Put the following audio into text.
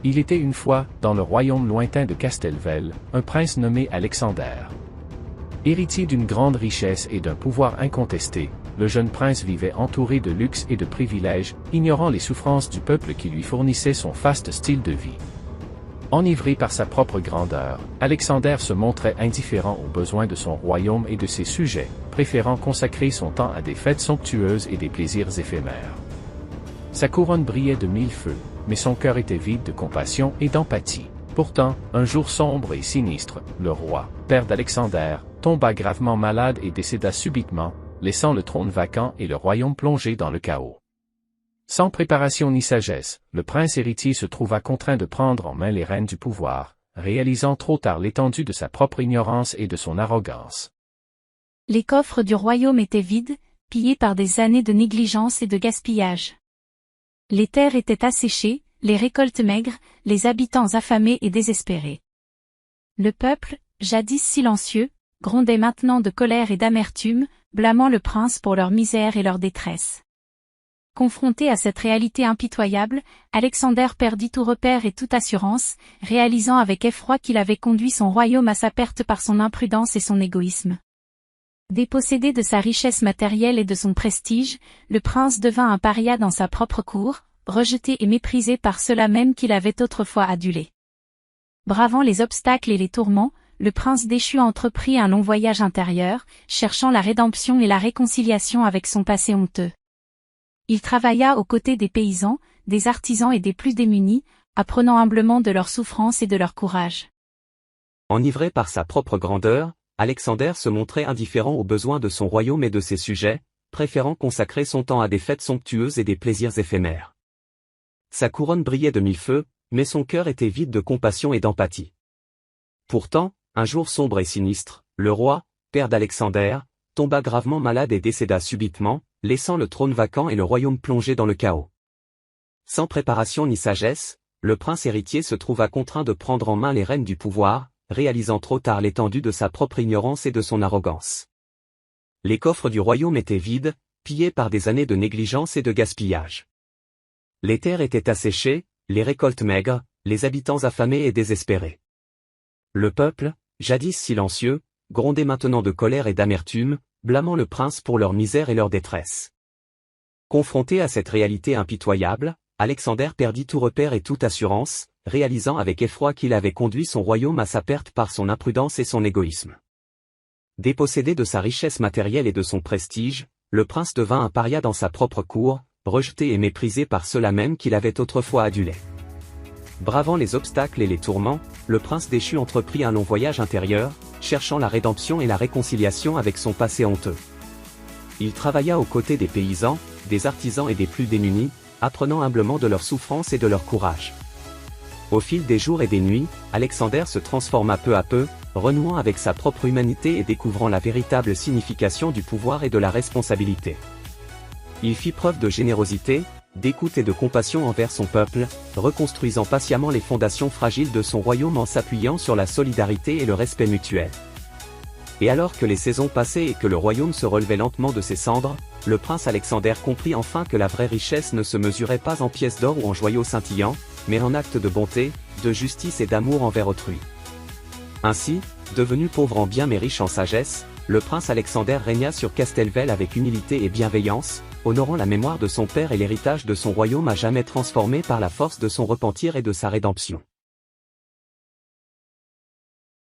Il était une fois, dans le royaume lointain de Castelvel, un prince nommé Alexander. Héritier d'une grande richesse et d'un pouvoir incontesté, le jeune prince vivait entouré de luxe et de privilèges, ignorant les souffrances du peuple qui lui fournissait son faste style de vie. Enivré par sa propre grandeur, Alexander se montrait indifférent aux besoins de son royaume et de ses sujets, préférant consacrer son temps à des fêtes somptueuses et des plaisirs éphémères. Sa couronne brillait de mille feux, mais son cœur était vide de compassion et d'empathie. Pourtant, un jour sombre et sinistre, le roi, père d'Alexander, tomba gravement malade et décéda subitement, laissant le trône vacant et le royaume plongé dans le chaos. Sans préparation ni sagesse, le prince héritier se trouva contraint de prendre en main les rênes du pouvoir, réalisant trop tard l'étendue de sa propre ignorance et de son arrogance. Les coffres du royaume étaient vides, pillés par des années de négligence et de gaspillage. Les terres étaient asséchées, les récoltes maigres, les habitants affamés et désespérés. Le peuple, jadis silencieux, grondait maintenant de colère et d'amertume, blâmant le prince pour leur misère et leur détresse. Confronté à cette réalité impitoyable, Alexander perdit tout repère et toute assurance, réalisant avec effroi qu'il avait conduit son royaume à sa perte par son imprudence et son égoïsme. Dépossédé de sa richesse matérielle et de son prestige, le prince devint un paria dans sa propre cour, rejeté et méprisé par ceux-là même qu'il avait autrefois adulés. Bravant les obstacles et les tourments, le prince déchu entreprit un long voyage intérieur, cherchant la rédemption et la réconciliation avec son passé honteux. Il travailla aux côtés des paysans, des artisans et des plus démunis, apprenant humblement de leurs souffrances et de leur courage. Enivré par sa propre grandeur, Alexander se montrait indifférent aux besoins de son royaume et de ses sujets, préférant consacrer son temps à des fêtes somptueuses et des plaisirs éphémères. Sa couronne brillait de mille feux, mais son cœur était vide de compassion et d'empathie. Pourtant, un jour sombre et sinistre, le roi, père d'Alexander, tomba gravement malade et décéda subitement, laissant le trône vacant et le royaume plongé dans le chaos. Sans préparation ni sagesse, le prince héritier se trouva contraint de prendre en main les rênes du pouvoir, réalisant trop tard l'étendue de sa propre ignorance et de son arrogance. Les coffres du royaume étaient vides, pillés par des années de négligence et de gaspillage. Les terres étaient asséchées, les récoltes maigres, les habitants affamés et désespérés. Le peuple, jadis silencieux, grondait maintenant de colère et d'amertume, blâmant le prince pour leur misère et leur détresse. Confronté à cette réalité impitoyable, Alexander perdit tout repère et toute assurance, réalisant avec effroi qu'il avait conduit son royaume à sa perte par son imprudence et son égoïsme. Dépossédé de sa richesse matérielle et de son prestige, le prince devint un paria dans sa propre cour, rejeté et méprisé par ceux-là même qu'il avait autrefois adulés. Bravant les obstacles et les tourments, le prince déchu entreprit un long voyage intérieur, cherchant la rédemption et la réconciliation avec son passé honteux. Il travailla aux côtés des paysans, des artisans et des plus démunis, apprenant humblement de leurs souffrances et de leur courage. Au fil des jours et des nuits, Alexander se transforma peu à peu, renouant avec sa propre humanité et découvrant la véritable signification du pouvoir et de la responsabilité. Il fit preuve de générosité, d'écoute et de compassion envers son peuple, reconstruisant patiemment les fondations fragiles de son royaume en s'appuyant sur la solidarité et le respect mutuel. Et alors que les saisons passaient et que le royaume se relevait lentement de ses cendres, le prince Alexander comprit enfin que la vraie richesse ne se mesurait pas en pièces d'or ou en joyaux scintillants, mais en actes de bonté, de justice et d'amour envers autrui. Ainsi, devenu pauvre en biens mais riche en sagesse, le prince Alexander régna sur Castelvel avec humilité et bienveillance, honorant la mémoire de son père et l'héritage de son royaume à jamais transformé par la force de son repentir et de sa rédemption.